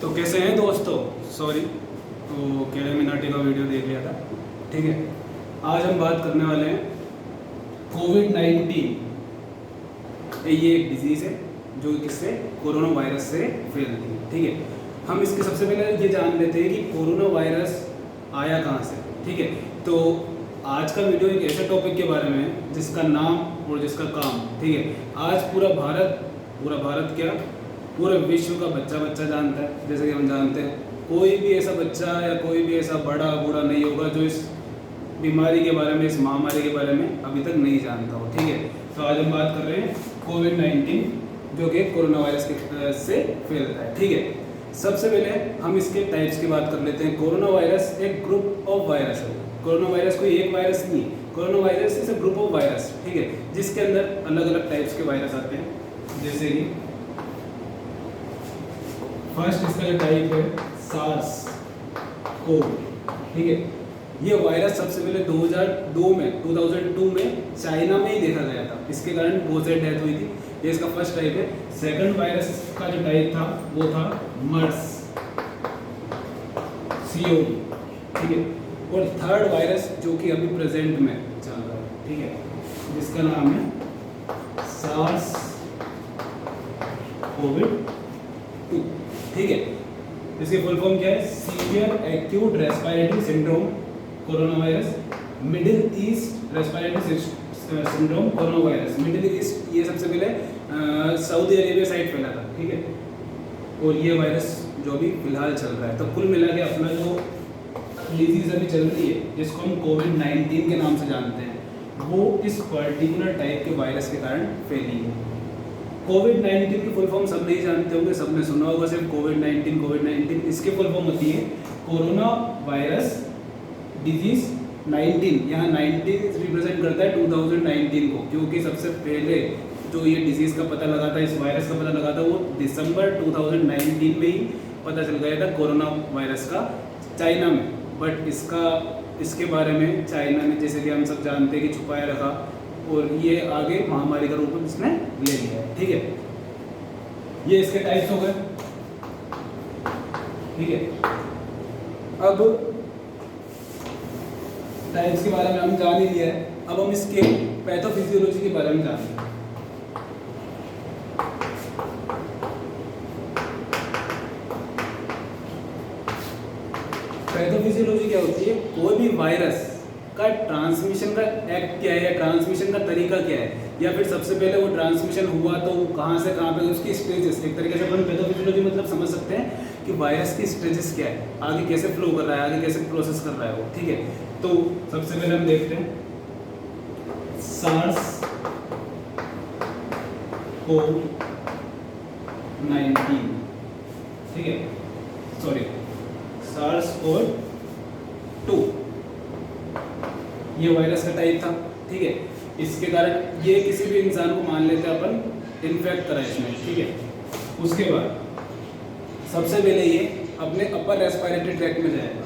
तो कैसे हैं दोस्तों। सॉरी, तो केले मिनाटी का वीडियो देख लिया था। ठीक है, आज हम बात करने वाले हैं कोविड-19। ये एक डिजीज़ है जो किससे, कोरोना वायरस से फैलती है। ठीक है, हम इसके सबसे पहले ये जान लेते हैं कि कोरोना वायरस आया कहाँ से। ठीक है, तो आज का वीडियो एक ऐसे टॉपिक के बारे में है जिसका नाम और जिसका काम। ठीक है, आज पूरा भारत क्या, पूरे विश्व का बच्चा जानता है। जैसे कि हम जानते हैं, कोई भी ऐसा बच्चा या कोई भी ऐसा बड़ा बूढ़ा नहीं होगा जो इस बीमारी के बारे में, इस महामारी के बारे में अभी तक नहीं जानता हो। ठीक है, तो आज हम बात कर रहे हैं कोविड-19 जो कि कोरोना वायरस से फैलता है। ठीक है, सबसे पहले हम इसके टाइप्स की बात कर लेते हैं। कोरोना वायरस एक ग्रुप ऑफ वायरस है। कोरोना वायरस कोई एक वायरस नहीं है, corona virus is a group of virus. ठीक है, जिसके अंदर अलग अलग टाइप्स के वायरस आते हैं। जैसे कि फर्स्ट इसका जो टाइप है सार्स कोव। ठीक है, ये वायरस सबसे पहले 2002 में चाइना में ही देखा गया था। इसके कारण बहुत सारी डेथ हुई थी। ये इसका फर्स्ट टाइप है। सेकंड वायरस का जो टाइप था वो था मर्स CO। ठीक है, और थर्ड वायरस जो कि अभी प्रेजेंट में चल रहा है, ठीक है, जिसका नाम है सार्स कोविड-2। ठीक है, इसकी फुल फॉर्म क्या है, severe acute respiratory syndrome corona virus, middle east respiratory syndrome corona virus. Middle east ये सबसे पहले सऊदी अरेबिया साइड फैला था। ठीक है, और ये वायरस जो अभी फिलहाल चल रहा है। तो कुल मिला के अपना जो डिजीज अभी चल रही है, जिसको हम कोविड-19 के नाम से जानते हैं, वो इस पर्टिकुलर टाइप के वायरस के कारण फैली है। कोविड-19 की फुल फॉर्म सब नहीं जानते होंगे, सबने सुना होगा सिर्फ कोविड-19। इसकी फुल फॉर्म होती है कोरोना वायरस डिजीज 19। यहाँ 19 रिप्रेजेंट करता है 2019 को, क्योंकि सबसे पहले जो ये डिजीज़ का पता लगा था, इस वायरस का पता लगा था, वो दिसंबर 2019 में ही पता चल गया था कोरोना वायरस का, चाइना में। बट इसके बारे में चाइना ने, जैसे कि हम सब जानते हैं, कि छुपाया रखा, और ये आगे महामारी का रूप इसने ले लिया है। ठीक है, ये इसके टाइप्स हो गए। ठीक है, अब टाइप्स के बारे में हम जान ही लिया है। अब हम इसके पैथोफिजियोलॉजी के बारे में जानते हैं। पैथोफिजियोलॉजी क्या होती है, कोई भी वायरस का ट्रांसमिशन का एक्ट क्या है, या ट्रांसमिशन का तरीका क्या है, या फिर सबसे पहले वो ट्रांसमिशन हुआ तो वो कहाँ से कहाँ पे, उसकी स्टेजेस। एक तरीके से अपन पैथोफिजियोलॉजी मतलब समझ सकते हैं कि वायरस की स्टेजेस क्या है, आगे कैसे फ्लो कर रहा है, आगे कैसे प्रोसेस कर रहा है वो। ठीक है, तो सबसे पहले हम देखते हैं सार्स कोव-19। ठीक है, सॉरी, सार्स कोव-2 ये वायरस का टाइप था। ठीक है, इसके कारण ये किसी भी इंसान को मान लेते हैं अपन इन्फेक्ट करा इसमें। ठीक है, उसके बाद सबसे पहले ये अपने अपर रेस्पिरेटरी ट्रैक्ट में जाएगा।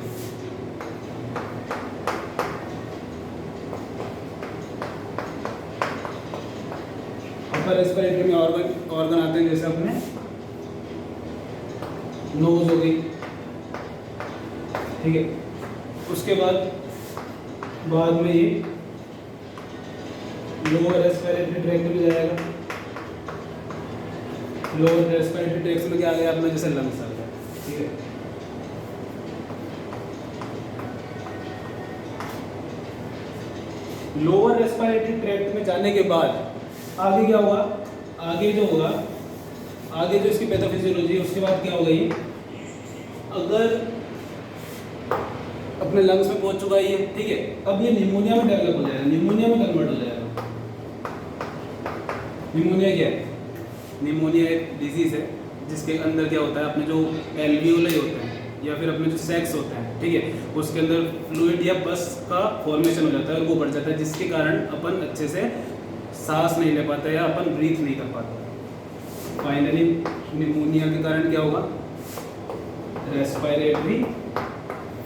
अपर रेस्पिरेटरी में ऑर्गन आते हैं, जैसे अपने नोज हो गई। ठीक है, उसके बाद में ये लोअर रेस्पिरेटरी ट्रैक्ट में जाएगा। लोअर रेस्पिरेटरी ट्रैक्ट में क्या आ गया अपना, जैसे लंग्स आ गया। ठीक है, लोअर रेस्पिरेटरी ट्रैक्ट में जाने के बाद आगे क्या होगा, आगे जो इसकी पैथोफिजियोलॉजी है, उसके बाद क्या होगा, ये अगर अपने लंग्स में पहुंच चुका है ये। ठीक है, अब ये निमोनिया में डेवलप हो जाएगा, निमोनिया में कन्वर्ट हो जाएगा। निमोनिया क्या है, निमोनिया एक डिजीज है जिसके अंदर क्या होता है, अपने जो एल्वियोलाई होते हैं या फिर अपने जो सैक्स होते हैं, ठीक है, उसके अंदर फ्लूइड या पस का फॉर्मेशन हो जाता है, और वो बढ़ जाता है, जिसके कारण अपन अच्छे से सांस नहीं ले पाते या अपन ब्रीथ नहीं कर पाते। फाइनली निमोनिया के कारण क्या होगा, respiratory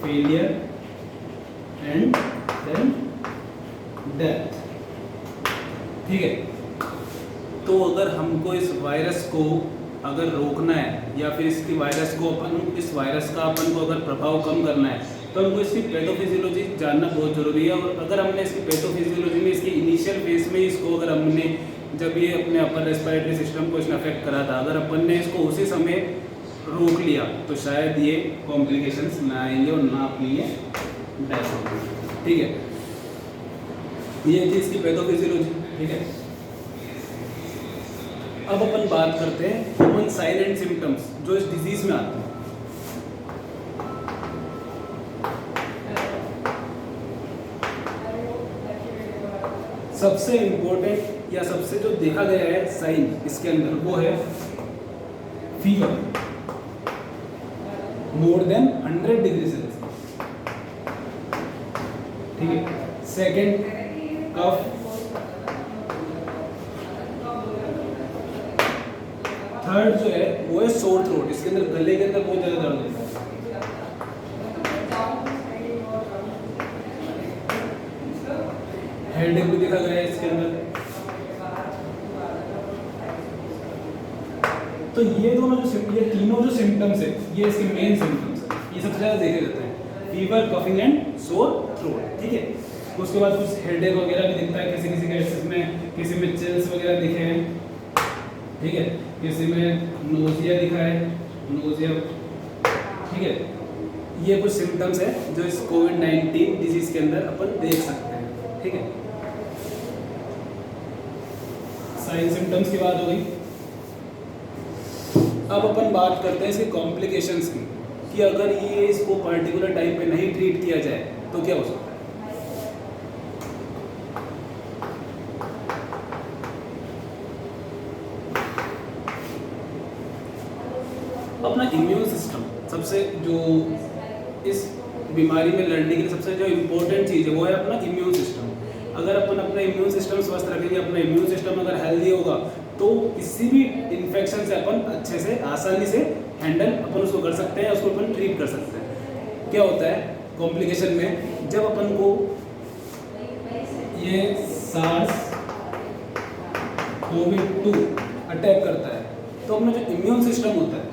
failure and then death. ठीक है, तो अगर हमको इस वायरस को अगर रोकना है या फिर इसकी वायरस को इस वायरस का अपन को अगर प्रभाव कम करना है तो हमको इसकी पैथोफिजियोलॉजी जानना बहुत ज़रूरी है। और अगर हमने इसकी पैथोफिजियोलॉजी में इसकी इनिशियल फेज में इसको अगर हमने जब ये अपने अपर रेस्पिरेटरी सिस्टम को इसने अफेक्ट करा था, अगर अपन ने इसको उसी समय रोक लिया तो शायद ये कॉम्प्लिकेशंस ना आएंगे और ना अपनी ये डेथ होगी। ठीक है, ये थी इसकी पैथोफिजियोलॉजी। ठीक है, अब अपन बात करते हैं कॉमन साइन एंड सिम्टम्स जो इस डिजीज में आते हैं। सबसे इंपॉर्टेंट या सबसे जो देखा गया है साइन इसके अंदर वो है fever more than 100 degree Celsius. ठीक है, सेकंड कफ, थर्ड जो है वो है सोर थ्रोट, इसके अंदर गले के अंदर बहुत ज्यादा दर्द होता है। हेडेक भी देखा गया है इसके अंदर। तो ये दोनों ये तीनों जो सिम्टम्स है ये इसके मेन सिम्टम्स है, ये सबसे ज्यादा देखे जाते हैं, fever, coughing and sore throat. ठीक है, उसके बाद कुछ हेडेक वगैरह भी दिखता है, किसी केसेस में, किसी में चिल्स वगैरह दिखे हैं। ठीक है, किसी में नोजिया दिखा है, नोजिया। ठीक है, ये कुछ सिम्टम्स है जो इस कोविड-19 डिजीज के अंदर अपन देख सकते हैं। ठीक है, साइन सिम्टम्स की बात हो गई। अब अपन बात करते हैं इसके कॉम्प्लिकेशंस की, कि अगर ये इसको पर्टिकुलर टाइम पे नहीं ट्रीट किया जाए तो क्या हो सकता है। अपना इम्यून सिस्टम सबसे जो इस बीमारी में लड़ने के लिए सबसे जो इम्पोर्टेंट चीज़ है वो है अपना इम्यून सिस्टम। अगर अपन अपना इम्यून सिस्टम स्वस्थ रखेंगे, अपना इम्यून सिस्टम अगर हेल्दी होगा तो किसी भी इन्फेक्शन से अपन अच्छे से आसानी से हैंडल अपन उसको कर सकते हैं, उसको अपन ट्रीट कर सकते हैं। क्या होता है कॉम्प्लिकेशन में, जब अपन को ये सार्स कोविड-2 अटैक करता है तो अपना जो इम्यून सिस्टम होता है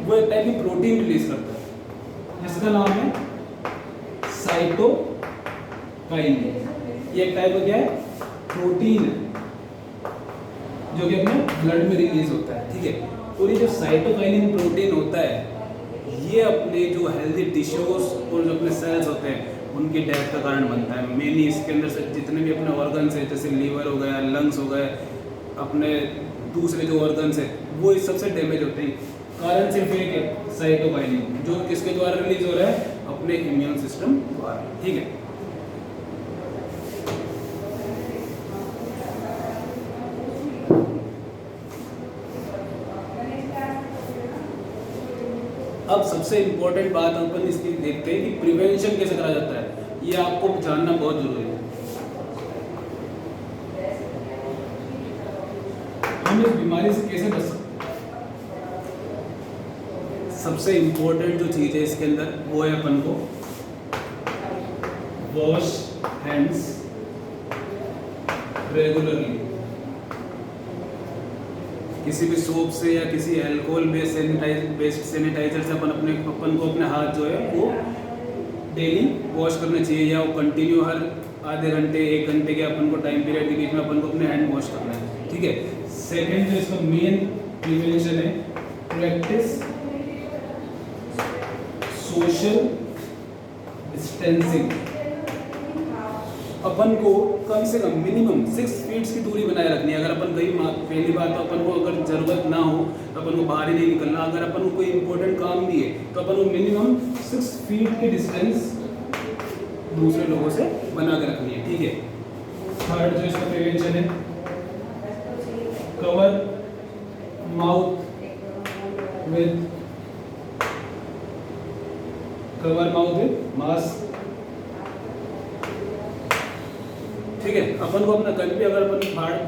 वो एक टाइप की प्रोटीन रिलीज करता है जिसका नाम है साइटोकाइनिन। ये एक टाइप का क्या है, प्रोटीन है जो कि अपने ब्लड में रिलीज होता है। ठीक है, और ये जो साइटोकाइनिन प्रोटीन होता है ये अपने जो हेल्दी टिश्यूज और जो अपने सेल्स होते हैं उनकी डेथ का कारण बनता है। मेनली इसके अंदर से जितने भी अपने ऑर्गन्स हैं, जैसे लीवर हो गया, लंग्स हो गए, अपने दूसरे जो ऑर्गन्स हैं वो इस सबसे डैमेज होते हैं। कारण सिर्फ एक है, साइटोकाइनिन, जो किसके द्वारा रिलीज हो रहा है, अपने इम्यून सिस्टम द्वारा। ठीक है, अब सबसे इम्पोर्टेंट बात अपन इसकी देखते हैं कि प्रिवेंशन कैसे करा जाता है। ये आपको जानना बहुत जरूरी है। हम इस बीमारी से कैसे बच सकते हैं। सबसे इम्पोर्टेंट जो चीज़ है इसके अंदर वो है अपन को वॉश हैंड्स रेगुलरली, किसी भी सोप से या किसी अल्कोहल बेस्ड सैनिटाइजर से अपन को अपने हाथ जो है वो डेली वॉश करने चाहिए, या वो कंटिन्यू हर आधे घंटे 1 घंटे के अपन को टाइम पीरियड के बीच में अपन को अपने हैंड वॉश करना है। ठीक है, सेकेंड जो इसका मेन प्रिवेंशन है, प्रैक्टिस सोशल डिस्टेंसिंग। अपन को कम से कम मिनिमम 6 फीट की दूरी बनाए रखनी है। अगर अपन कहीं पहली बात तो अपन को अगर ज़रूरत ना हो तो अपन को बाहर ही नहीं निकलना। अगर अपन को कोई इंपॉर्टेंट काम भी है तो अपन को मिनिमम 6 फीट की डिस्टेंस दूसरे लोगों से बना के रखनी है। ठीक है, थर्ड जो इसका प्रिवेंशन है, कवर माउथ विद मास्क। ठीक है, अपन को अपना कहीं भी अगर अपन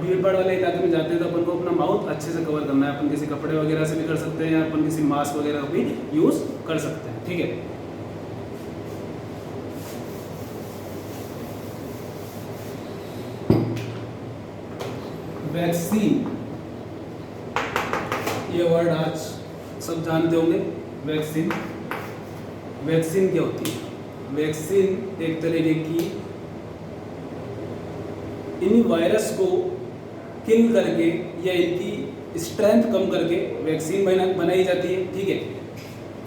भीड़ भाड़ वाले इलाके में जाते हैं तो अपन को अपना माउथ अच्छे से कवर करना है। अपन किसी कपड़े वगैरह से भी कर सकते हैं या अपन किसी मास्क वगैरह का भी यूज कर सकते हैं। ठीक है, वैक्सीन वर्ड आज सब जानते होंगे, वैक्सीन। वैक्सीन क्या होती है? वैक्सीन एक तरीके की इन वायरस को किल करके या इनकी स्ट्रेंथ कम करके वैक्सीन बनाई जाती है, ठीक है।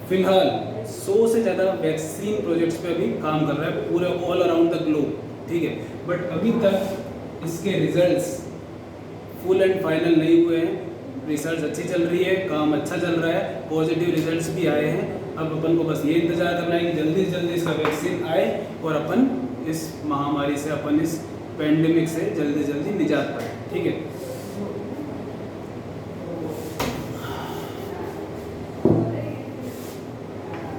फिलहाल 100 से ज़्यादा वैक्सीन प्रोजेक्ट्स पे अभी काम कर रहा है पूरे ऑल अराउंड द ग्लोब, ठीक है। बट अभी तक इसके रिजल्ट्स फुल एंड फाइनल नहीं हुए हैं। रिसर्च अच्छी चल रही है, काम अच्छा चल रहा है, पॉजिटिव रिजल्ट्स भी आए हैं। अब अपन को बस ये इंतजार करना है कि जल्दी से जल्दी इसका वैक्सीन आए और अपन इस महामारी से, अपन इस पेंडेमिक से जल्दी जल्दी निजात पाए, ठीक है।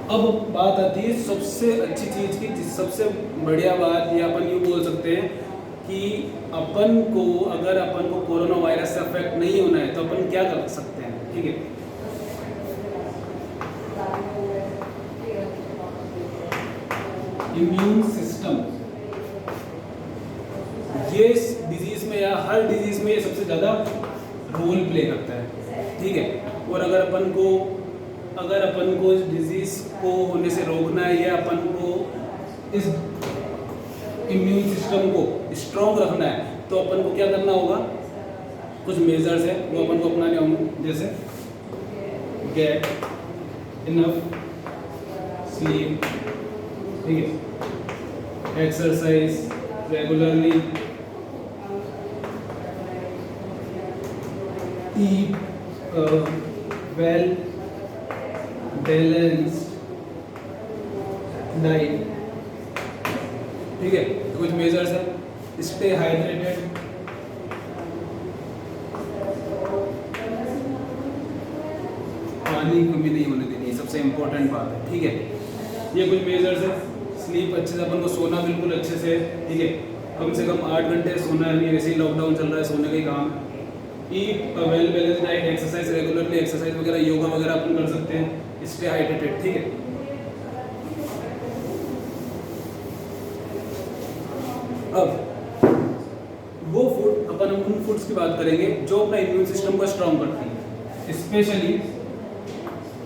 अब बात आती है सबसे अच्छी चीज़ की, सबसे बढ़िया बात, या अपन यूँ बोल सकते हैं कि अपन को, अगर अपन को कोरोना वायरस से अफेक्ट नहीं होना है तो अपन क्या कर सकते हैं, ठीक है। इम्यून सिस्टम, ये इस डिजीज में या हर डिजीज में ये सबसे ज़्यादा रोल प्ले करता है, ठीक है। और अगर अपन को इस डिजीज को होने से रोकना है या अपन को इस इम्यून सिस्टम को स्ट्रॉन्ग रखना है तो अपन को क्या करना होगा? कुछ मेजर्स है वो अपन को अपनाने होंगे, जैसे गेट इनफ स्लीप, ठीक है, एक्सरसाइज रेगुलरली, ईट वेल बैलेंस्ड डाइट, ठीक है। कुछ मेजर्स है, स्टे हाइड्रेटेड, पानी की कमी नहीं होने देनी, सबसे इम्पोर्टेंट बात है, ठीक है। ये कुछ मेजर्स है। स्लीप अच्छे से, अपन को सोना बिल्कुल अच्छे से, ठीक है, कम से कम 8 घंटे सोना है। वैसे ही लॉकडाउन चल रहा है, सोने का ही काम है। ईट well balanced diet, exercise regularly, exercise वगैरह योगा वगैरह अपन कर सकते हैं। स्टे हाइड्रेटेड, ठीक है। अब वो फूड, अपन उन फूड्स की बात करेंगे जो अपना इम्यून सिस्टम को स्ट्रॉन्ग करती है, specially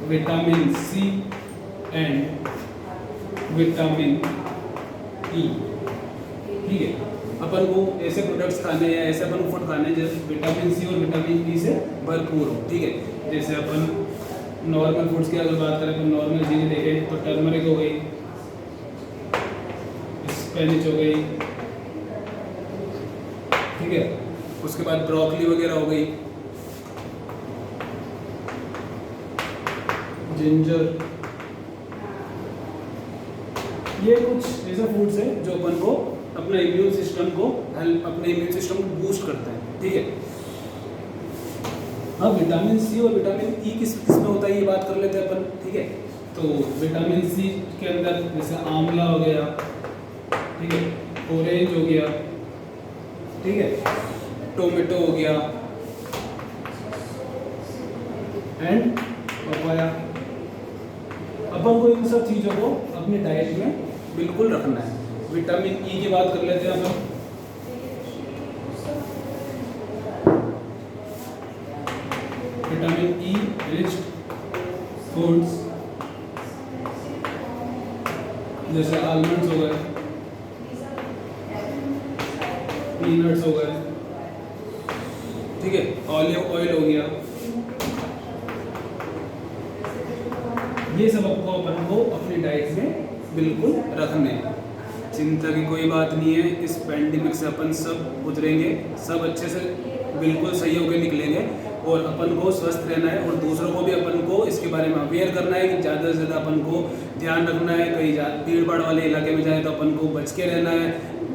vitamin C and vitamin E, ठीक है। अपन को ऐसे प्रोडक्ट्स खाने या ऐसे अपन फूड खाने जो विटामिन सी और विटामिन ई से भरपूर हो, ठीक है। जैसे अपन नॉर्मल फूड्स की अगर बात करें तो नॉर्मल चीज़ें देखें तो टर्मरिक हो गई, स्पेनिच हो गई, ठीक है। उसके बाद ब्रोकली वगैरह हो गई, जिंजर, ये कुछ ऐसे फूड्स हैं जो अपन को अपने इम्यून सिस्टम को बूस्ट करते हैं, ठीक है। अब विटामिन सी और विटामिन ई किस में होता है ये बात कर लेते हैं अपन, ठीक है। तो विटामिन सी के अंदर जैसे आंवला हो गया, ठीक है, ऑरेंज हो गया, ठीक है, टोमेटो हो गया एंड पपाया। अपन को इन सब चीज़ों को अपनी डाइट में बिल्कुल रखना है। विटामिन ई की बात कर लेते हैं अपन। विटामिन ई रिच फूड्स जैसे आलमंड्स हो गए, पीनट्स हो गए, ठीक है, ऑलिव ऑयल हो गया, ये सब आपको अपन को अपनी डाइट में बिल्कुल रखने हैं। चिंता की कोई बात नहीं है, इस पैंडेमिक से अपन सब उतरेंगे, सब अच्छे से बिल्कुल सही होकर निकलेंगे और अपन को स्वस्थ रहना है और दूसरों को भी अपन को इसके बारे में अवेयर करना है कि ज़्यादा से ज़्यादा अपन को ध्यान रखना है। कहीं भीड़ भाड़ वाले इलाके में जाए तो अपन को बच के रहना है,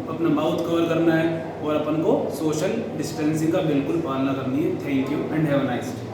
अपना माउथ कवर करना है और अपन को सोशल डिस्टेंसिंग का बिल्कुल पालना करनी है। Thank you and have a nice day.